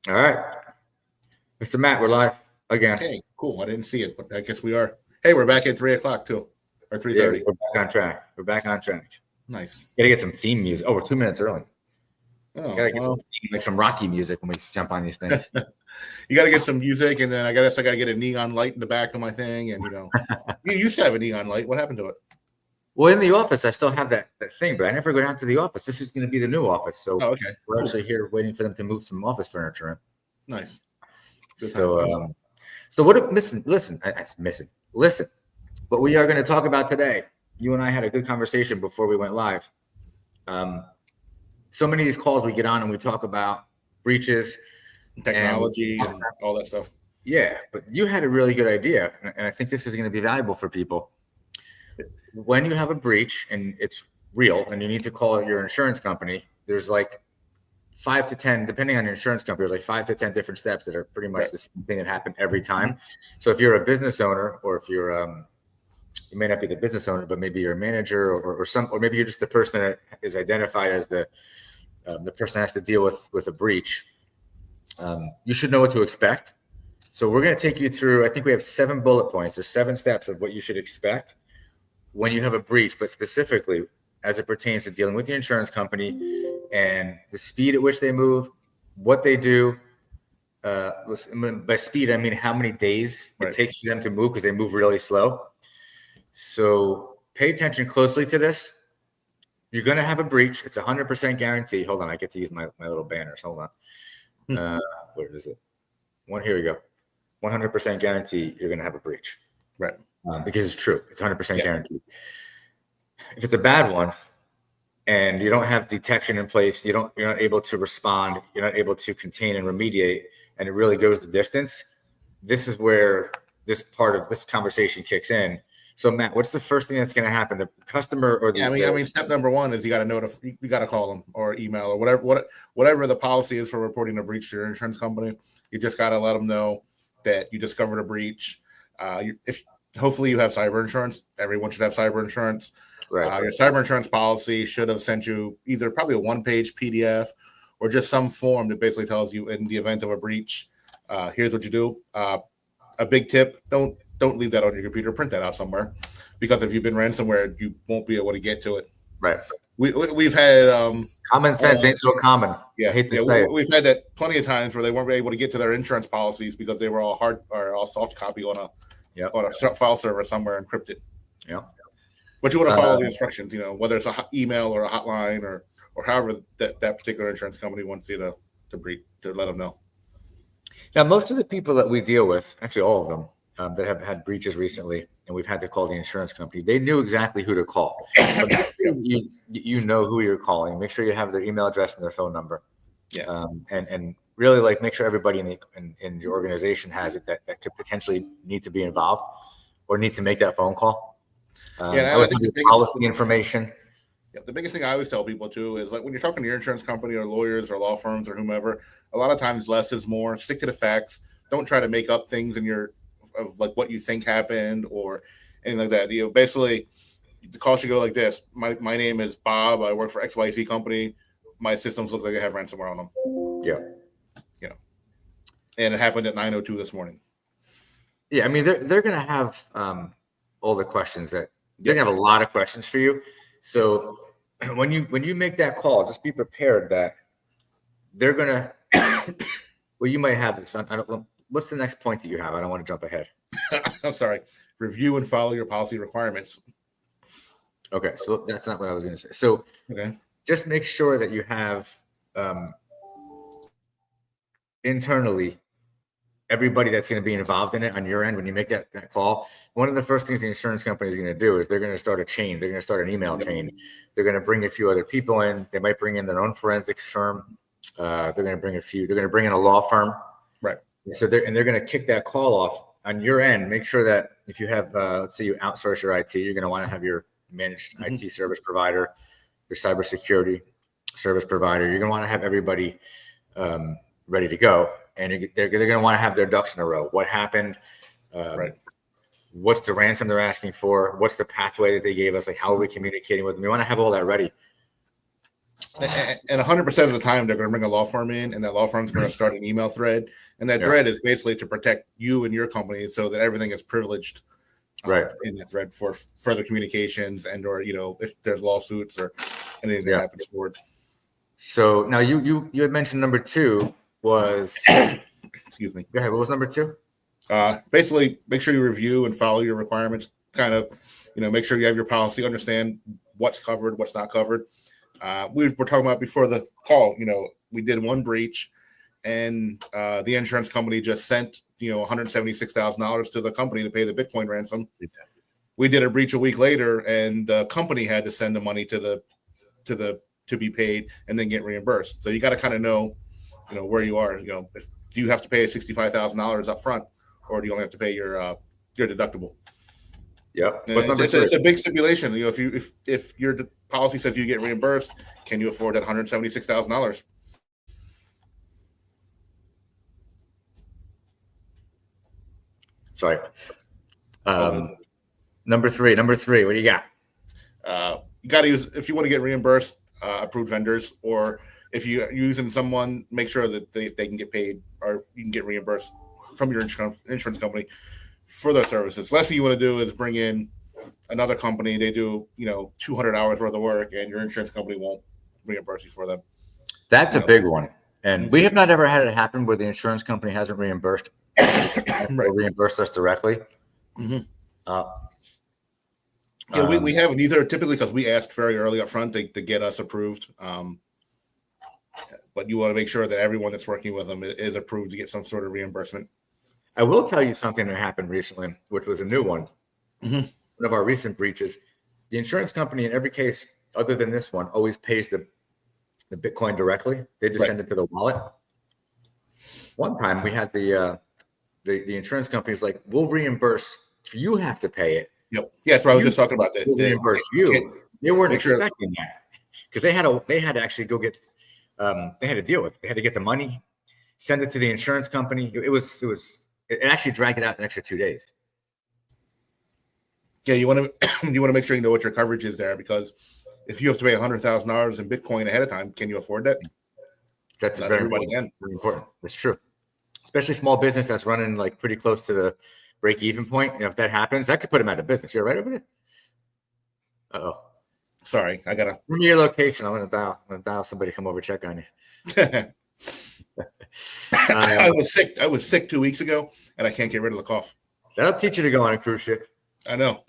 All right, Mr. Matt, we're live again. Hey, cool. I didn't see it, but I guess we are. Hey, we're back at 3 o'clock too, or three Yeah, thirty. we're back on track. We're back on track. Nice. Gotta get some theme music. Oh, we're 2 minutes early. Oh Gotta get well, some Rocky music when we jump on these things. you got to get some music, and then I guess I got to get a neon light in the back of my thing, and you used to have a neon light. What happened to it? Well, in the office, I still have that thing, but I never go down to the office. This is going to be the new office, so Oh, okay. we're actually here waiting for them to move some office furniture in. Nice. Good So, times. so what? Listen. Listen. What we are going to talk about today. You and I had a good conversation before we went live. So many of these calls we get on and we talk about breaches, Technology and all that stuff. Yeah, but you had a really good idea, and I think this is going to be valuable for people. When you have a breach and it's real and you need to call your insurance company, there's like 5 to 10, depending on your insurance company, there's like 5 to 10 different steps that are pretty much the same thing that happen every time. So if you're a business owner, or if you're you may not be the business owner, but maybe you're a manager, or maybe you're just the person that is identified as the person that has to deal with a breach. You should know what to expect. So we're going to take you through, I think we have 7 bullet points. There's 7 steps of what you should expect when you have a breach, but specifically as it pertains to dealing with your insurance company and the speed at which they move, what they do. By speed, I mean how many days it takes for them to move, because they move really slow. So pay attention closely to this. You're going to have a breach. It's 100% guarantee. Hold on. I get to use my little banners. Hold on. Where is it? Here we go. 100% guarantee you're going to have a breach. Right. Because it's true. It's 100% guaranteed. If it's a bad one and you don't have detection in place, you're not able to respond, you're not able to contain and remediate, and it really goes the distance, this is where this part of this conversation kicks in. So Matt, what's the first thing that's going to happen? The customer or the I mean, step number 1 is you got to call them or email or whatever the policy is for reporting a breach to your insurance company. You just got to let them know that you discovered a breach. If hopefully you have cyber insurance, everyone should have cyber insurance. Right. Your cyber insurance policy should have sent you either probably a 1-page PDF or just some form that basically tells you, in the event of a breach, here's what you do. A big tip: don't leave that on your computer. Print that out somewhere, because if you've been ransomware, you won't be able to get to it. Right. We've had common sense ain't so common. Yeah, I hate to say it. We've had that plenty of times where they weren't able to get to their insurance policies because they were all hard or all soft copy on a file server somewhere encrypted. Yeah. But you want to follow the instructions, whether it's an email or a hotline or however that particular insurance company wants you to let them know. Now, most of the people that we deal with, actually all of them, that have had breaches recently, and we've had to call the insurance company, they knew exactly who to call. But you know who you're calling. Make sure you have their email address and their phone number. Yeah. And really, make sure everybody in your organization has it that could potentially need to be involved or need to make that phone call. I would think the policy information. Yeah, the biggest thing I always tell people too is, like, when you're talking to your insurance company or lawyers or law firms or whomever, a lot of times less is more. Stick to the facts. Don't try to make up things of like what you think happened or anything like that. Basically, the call should go like this: My name is Bob. I work for XYZ company. My systems look like they have ransomware on them. Yeah. And it happened at 9:02 this morning. Yeah, I mean they're going to have all the questions that they're going to have a lot of questions for you. So when you make that call, just be prepared that they're going to. Well, you might have this. I don't. What's the next point that you have? I don't want to jump ahead. I'm sorry. Review and follow your policy requirements. Okay, so that's not what I was going to say. So just make sure that you have internally everybody that's going to be involved in it on your end. When you make that call, one of the first things the insurance company is going to do is they're going to start a chain. They're going to start an email chain. They're going to bring a few other people in. They might bring in their own forensics firm. They're going to bring in a law firm. Right. So they're going to kick that call off on your end. Make sure that if you have, let's say you outsource your IT, you're going to want to have your managed IT service provider, your cybersecurity service provider. You're going to want to have everybody ready to go. And they're going to want to have their ducks in a row. What happened? What's the ransom they're asking for? What's the pathway that they gave us? Like, how are we communicating with them? We want to have all that ready. And 100% of the time, they're going to bring a law firm in, and that law firm's going to start an email thread. And that thread is basically to protect you and your company so that everything is privileged in that thread for further communications and or, if there's lawsuits or anything that happens forward. So now you had mentioned number 2 was excuse me. Go ahead. What was number 2? Basically, make sure you review and follow your requirements. Kind of, make sure you have your policy, understand what's covered, what's not covered. We were talking about before the call. We did one breach, and the insurance company just sent $176,000 to the company to pay the Bitcoin ransom. We did a breach a week later, and the company had to send the money to be paid and then get reimbursed. So you got to kind of know, where you are. If do you have to pay $65,000 up front, or do you only have to pay your deductible? Yep. It's a big stipulation. If your policy says you get reimbursed, can you afford that $176,000? Sorry. Number three. What do you got? You got to use, if you want to get reimbursed, approved vendors, or if you're using someone, make sure that they can get paid, or you can get reimbursed from your insurance company for their services. Last thing you want to do is bring in another company. They do 200 hours worth of work, and your insurance company won't reimburse you for them. That's a big one, and we have not ever had it happen where the insurance company hasn't reimbursed or reimbursed us directly. We haven't either, typically, because we ask very early up front to get us approved. But you want to make sure that everyone that's working with them is approved to get some sort of reimbursement. I will tell you something that happened recently, which was a new one. One of our recent breaches. The insurance company, in every case other than this one, always pays the Bitcoin directly. They just send it to the wallet. One time we had the insurance company's like, we'll reimburse. You have to pay it. Yep. Yes, I was just talking about that. We'll reimburse you. They weren't expecting that because they had to actually go get. They had to deal with it. They had to get the money, send it to the insurance company. It actually dragged it out an extra 2 days. Yeah, you want to make sure you know what your coverage is there, because if you have to pay $100,000 in Bitcoin ahead of time, can you afford that? That's very important. Very important. That's true. Especially small business that's running like pretty close to the break-even point. If that happens, that could put them out of business. You're right over there. Uh-oh. Sorry, I gotta. Give me your location. I'm gonna dial somebody to come over check on you. I was sick 2 weeks ago, and I can't get rid of the cough. That'll teach you to go on a cruise ship. I know.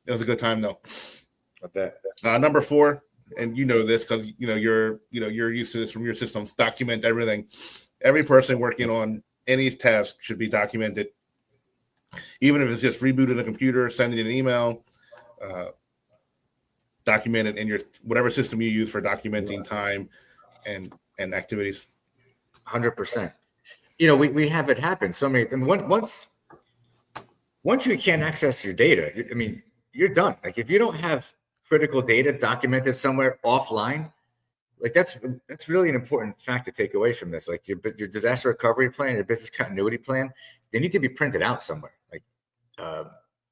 It was a good time though. I bet. Number 4, and you know this because you're used to this from your systems. Document everything. Every person working on any task should be documented, even if it's just rebooting a computer, sending an email. Document it in your whatever system you use for documenting time and activities. 100%. We have it happen so many. I mean, once you can't access your data, you're done. Like if you don't have critical data documented somewhere offline, like that's really an important fact to take away from this. Like your disaster recovery plan, your business continuity plan, they need to be printed out somewhere. Like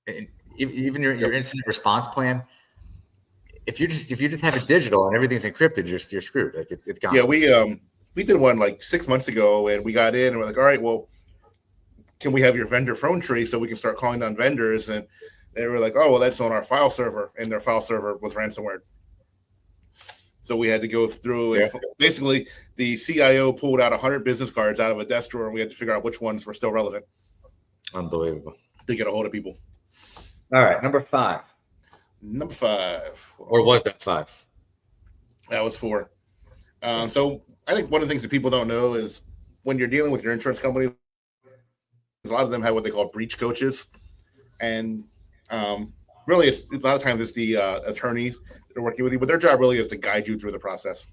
and even your incident response plan. If you just have it digital and everything's encrypted, you're screwed. Like it's gone. Yeah, we did one like 6 months ago, and we got in and we're like, all right, well, can we have your vendor phone tree so we can start calling on vendors? And they were like, oh, well, that's on our file server, and their file server was ransomware. So we had to go through and basically the CIO pulled out 100 business cards out of a desk drawer, and we had to figure out which ones were still relevant. Unbelievable. To get a hold of people. All right, number 5. Number 5. Or was that 5? That was 4. So I think one of the things that people don't know is when you're dealing with your insurance company, a lot of them have what they call breach coaches. And really, it's a lot of times it's the attorneys that are working with you, but their job really is to guide you through the process.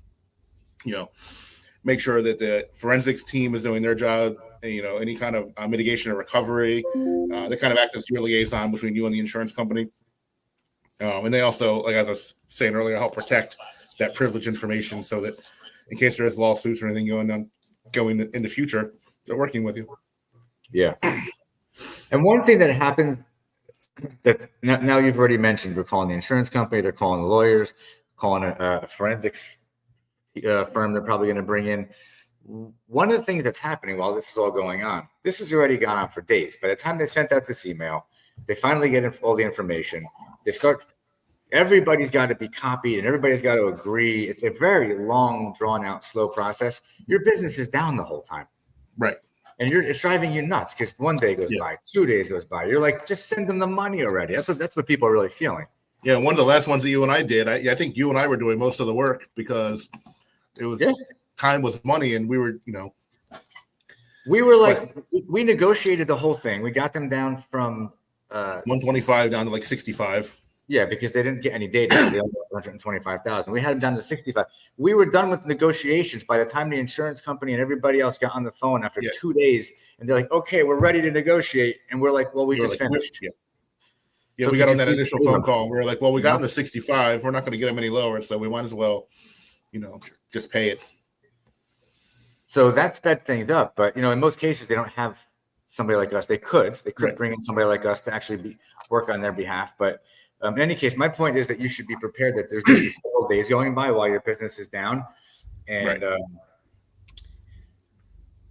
Make sure that the forensics team is doing their job, any kind of mitigation or recovery. They kind of act as your liaison between you and the insurance company. And they also, like as I was saying earlier, help protect that privileged information so that in case there is lawsuits or anything going in the future, they're working with you. Yeah. And one thing that happens that now you've already mentioned, we're calling the insurance company, they're calling the lawyers, calling a forensics firm they're probably going to bring in. One of the things that's happening while this is all going on, this has already gone on for days. By the time they sent out this email, they finally get all the information. They start, everybody's got to be copied and everybody's got to agree. It's a very long, drawn out, slow process. Your business is down the whole time. Right. And it's driving you nuts because one day goes by, 2 days goes by. You're like, just send them the money already. That's what people are really feeling. Yeah, one of the last ones that you and I did, I think you and I were doing most of the work because it was time was money, and we were, we were like, we negotiated the whole thing. We got them down from 125 down to like 65. Yeah, because they didn't get any data. They only got 125,000. We had them down to 65. We were done with negotiations by the time the insurance company and everybody else got on the phone after 2 days, and they're like, "Okay, we're ready to negotiate." And we're like, "Well, we just finished." Yeah, so we got on that initial phone call. And we were like, "Well, we got them to 65. We're not going to get them any lower, so we might as well, just pay it." So that sped things up. But in most cases, they don't have somebody like us. They could bring in somebody like us to actually work on their behalf, but. In any case, my point is that you should be prepared that there's going to be several days going by while your business is down. And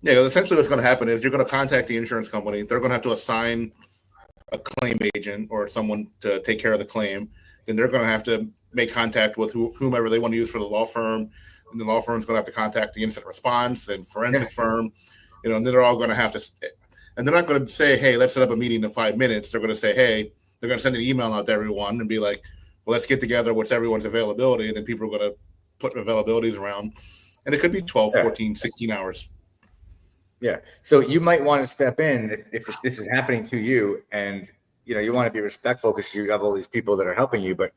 essentially what's going to happen is you're going to contact the insurance company. They're going to have to assign a claim agent or someone to take care of the claim. Then they're going to have to make contact with whomever they want to use for the law firm. And the law firm's going to have to contact the incident response and forensic firm. And then they're all going to have to, and they're not going to say, "Hey, let's set up a meeting in 5 minutes." They're going to say, "Hey," they're going to send an email out to everyone and be like, "Well, let's get together. What's everyone's availability?" And then people are going to put availabilities around. And it could be 12, 14, 16 hours. Yeah. So you might want to step in if this is happening to you, and you want to be respectful because you have all these people that are helping you, but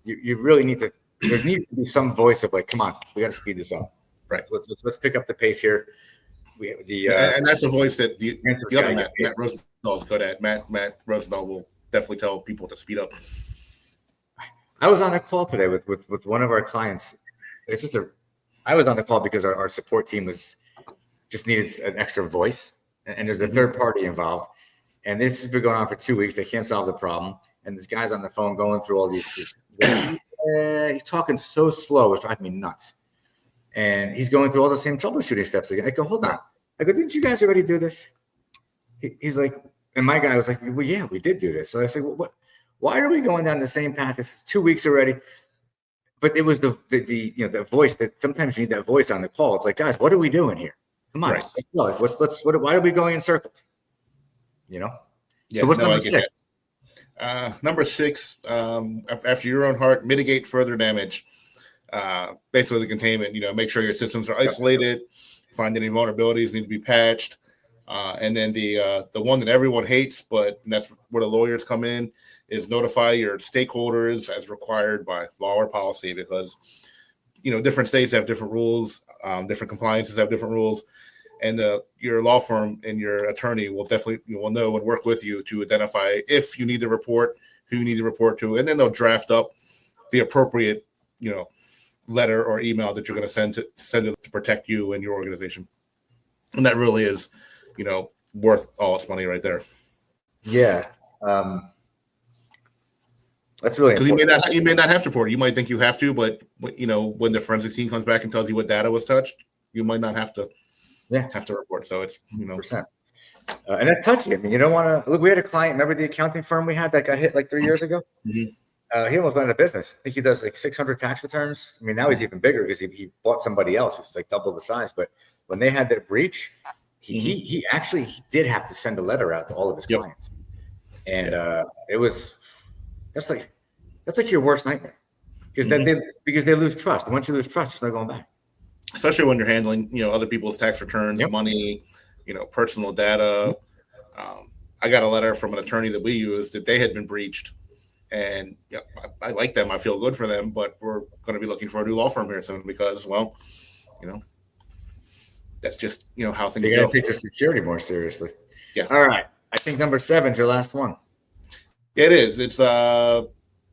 you really need to, there needs to be some voice of like, "Come on, we got to speed this up." Right. Let's pick up the pace here. And that's a voice that the other Matt Rosenthal is good at. Matt Rosenthal will definitely tell people to speed up. I was on a call today with one of our clients. I was on the call because our support team just needed an extra voice, and there's a third party involved. And this has been going on for 2 weeks. They can't solve the problem. And this guy's on the phone going through all these. He's talking so slow, it's driving me nuts. And he's going through all the same troubleshooting steps again. I go, "Hold on." I go, "Didn't you guys already do this?" He's like, and my guy was like, "Well, yeah, we did do this." So I said, "Well, what? Why are we going down the same path? This is 2 weeks already." But it was the voice that sometimes you need that voice on the call. It's like, "Guys, what are we doing here? Come on, why are we going in circles?" Yeah. So what's number 6? Number 6, after your own heart, mitigate further damage. Basically the containment. Make sure your systems are isolated. Find any vulnerabilities need to be patched. And then the one that everyone hates, but that's where the lawyers come in, is notify your stakeholders as required by law or policy, because different states have different rules, different compliances have different rules, and your law firm and your attorney will definitely know and work with you to identify if you need to report, who you need to report to, and then they'll draft up the appropriate letter or email that you're going to send it to protect you and your organization. And that really is worth all its money right there. Yeah. That's really because you may not have to report it. You might think you have to, but when the forensic team comes back and tells you what data was touched, you might not have to report. So it's and that's touchy. I mean, you don't want to look. We had a client. Remember the accounting firm we had that got hit like 3 years ago? Mm-hmm. He almost went out of business. I think he does like 600 tax returns. I mean, now he's even bigger because he bought somebody else. It's like double the size. But when they had that breach, he actually did have to send a letter out to all of his clients, and that's like your worst nightmare because they lose trust. And once you lose trust, it's not going back. Especially when you're handling other people's tax returns, money, personal data. I got a letter from an attorney that we used that they had been breached. And I like them. I feel good for them, but we're going to be looking for a new law firm here soon because, that's just how things go. They got to take their security more seriously. Yeah. All right. I think number 7 is your last one. It is. It's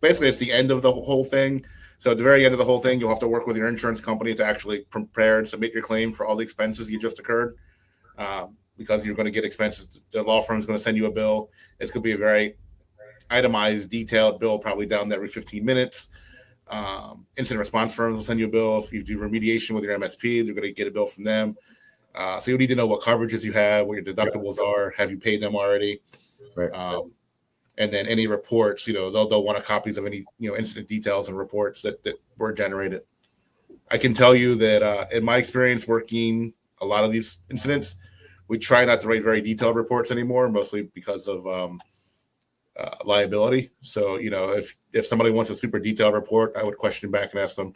basically it's the end of the whole thing. So at the very end of the whole thing, you'll have to work with your insurance company to actually prepare and submit your claim for all the expenses you just occurred, because you're going to get expenses. The law firm is going to send you a bill. It's going to be a very itemized, detailed bill, probably down every 15 minutes. Incident response firms will send you a bill. If you do remediation with your MSP, they're going to get a bill from them. So you need to know what coverages you have, what your deductibles are. Have you paid them already? Right. And then any reports, they'll want copies of any, incident details and reports that were generated. I can tell you that in my experience working a lot of these incidents, we try not to write very detailed reports anymore, mostly because of liability. So, if somebody wants a super detailed report, I would question back and ask them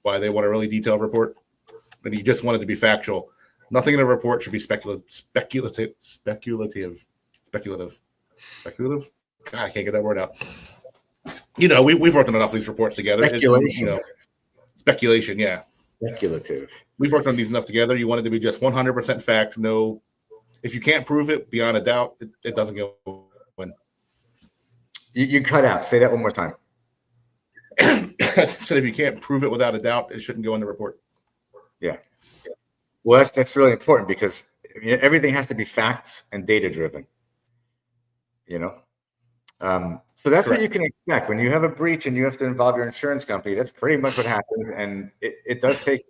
why they want a really detailed report. And you just want it to be factual. Nothing in a report should be speculative. God, I can't get that word out. We've worked on enough of these reports together. Speculation, yeah. Speculative. We've worked on these enough together. You want it to be just 100% fact. No, if you can't prove it beyond a doubt, it doesn't go in. You cut out. Say that one more time. So if you can't prove it without a doubt, it shouldn't go in the report. Yeah. Well, that's really important because everything has to be facts and data driven. So that's Correct. what you can expect when you have a breach and you have to involve your insurance company. That's pretty much what happens, and it does take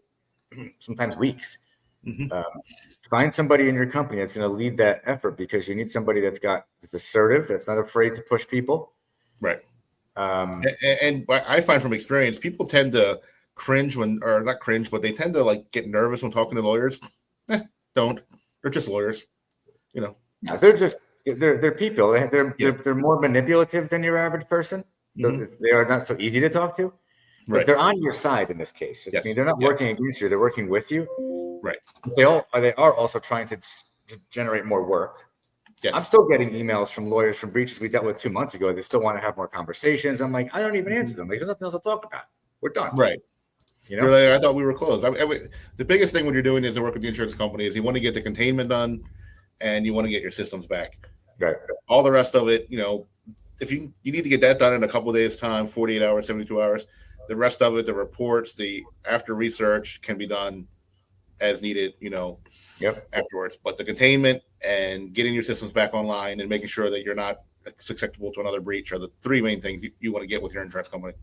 sometimes weeks. Mm-hmm. Find somebody in your company that's going to lead that effort because you need somebody that's assertive, that's not afraid to push people. Right. And I find from experience, people tend to cringe or not cringe, but they tend to get nervous when talking to lawyers. Don't. They're just lawyers. Yeah, they're people. They're more manipulative than your average person. Mm-hmm. They are not so easy to talk to. But right. They're on your side in this case. Yes. I mean, they're not working against you. They're working with you. Right. They are also trying to generate more work. Yes. I'm still getting emails from lawyers from breaches we dealt with 2 months ago. They still want to have more conversations. I'm like, I don't even answer them. There's nothing else to talk about. We're done. Right. You're like, I thought we were closed. The biggest thing when you're doing is to work with the insurance company is you want to get the containment done and you want to get your systems back. Right. All the rest of it, if you need to get that done in a couple of days' time, 48 hours, 72 hours, the rest of it, the reports, the after research can be done as needed, afterwards. But the containment and getting your systems back online and making sure that you're not susceptible to another breach are the three main things you want to get with your insurance company.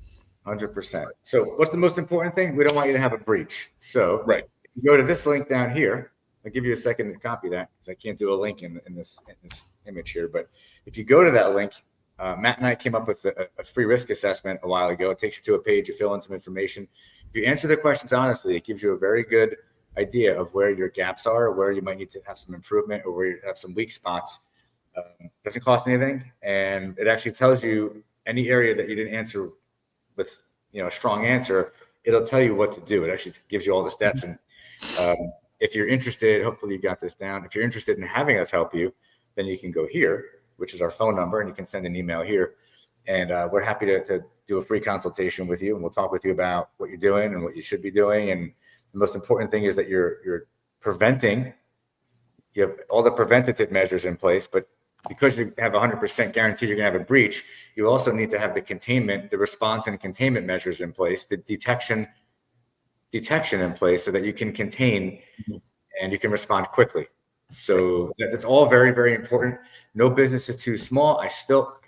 100%. So what's the most important thing? We don't want you to have a breach. So right. You go to this link down here. I'll give you a second to copy that because I can't do a link in this image here. But if you go to that link, Matt and I came up with a free risk assessment a while ago. It takes you to a page, you fill in some information. If you answer the questions honestly, it gives you a very good idea of where your gaps are, where you might need to have some improvement, or where you have some weak spots. Doesn't cost anything, and it actually tells you any area that you didn't answer with a strong answer. It'll tell you what to do. It actually gives you all the steps. And if you're interested, hopefully you got this down. If you're interested in having us help you, then you can go here, which is our phone number, and you can send an email here. And we're happy to do a free consultation with you, and we'll talk with you about what you're doing and what you should be doing. And the most important thing is that you're preventing. You have all the preventative measures in place, but because you have 100% guarantee you're going to have a breach, you also need to have the containment, the response and containment measures in place, the detection in place so that you can contain and you can respond quickly. So that's all very, very important. No business is too small. I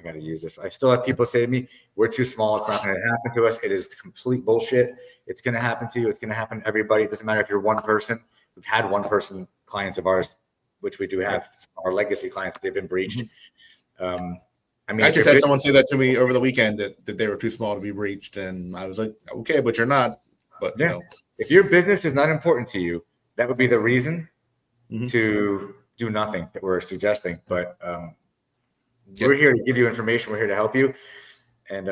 got to use this. I still have people say to me, we're too small. It's not going to happen to us. It is complete bullshit. It's going to happen to you. It's going to happen to everybody. It doesn't matter if you're one person. We've had one person clients of ours, which we do have our legacy clients, they've been breached. I just had someone say that to me over the weekend that they were too small to be breached. And I was like, okay, but you're not. But if your business is not important to you, that would be the reason to do nothing that we're suggesting. But we're here to give you information. We're here to help you. And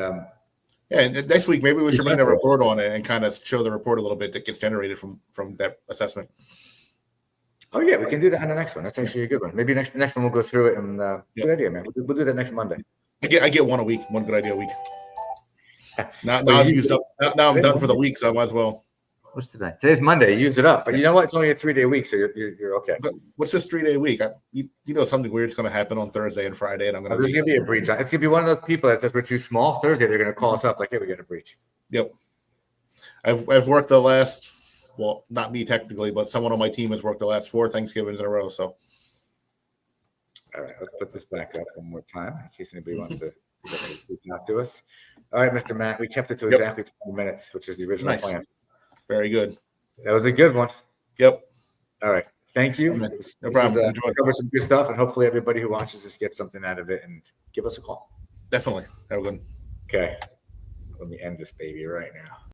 and next week, maybe we should bring that report on it and kind of show the report a little bit that gets generated from that assessment. Oh yeah, we can do that on the next one. That's actually a good one. Maybe next one we'll go through it and good idea, man. We'll do that next Monday. I get one a week, one good idea a week. Now I've used up. Now I'm done for the week, so I might as well. What's today? Today's Monday. You use it up, but you know what? It's only a 3-day week, so you're okay. But what's this 3-day week? Something weird's going to happen on Thursday and Friday, and I'm going to. There's going to be a breach. It's going to be one of those people that says we're too small. Thursday, they're going to call us up like, "Hey, we got a breach." Yep. I've worked the last, well, not me technically, but someone on my team has worked the last 4 Thanksgivings in a row. So. All right, let's put this back up one more time in case anybody wants to reaching out to us. All right, Mr. Matt, we kept it to Yep. exactly 20 minutes, which is the original Nice. plan. Very good. That was a good one. Yep. All right. Thank you. No This problem. was, Enjoy. covered some good stuff, and hopefully everybody who watches this gets something out of it and give us a call. Definitely. Have a good one. Okay. Let me end this baby right now.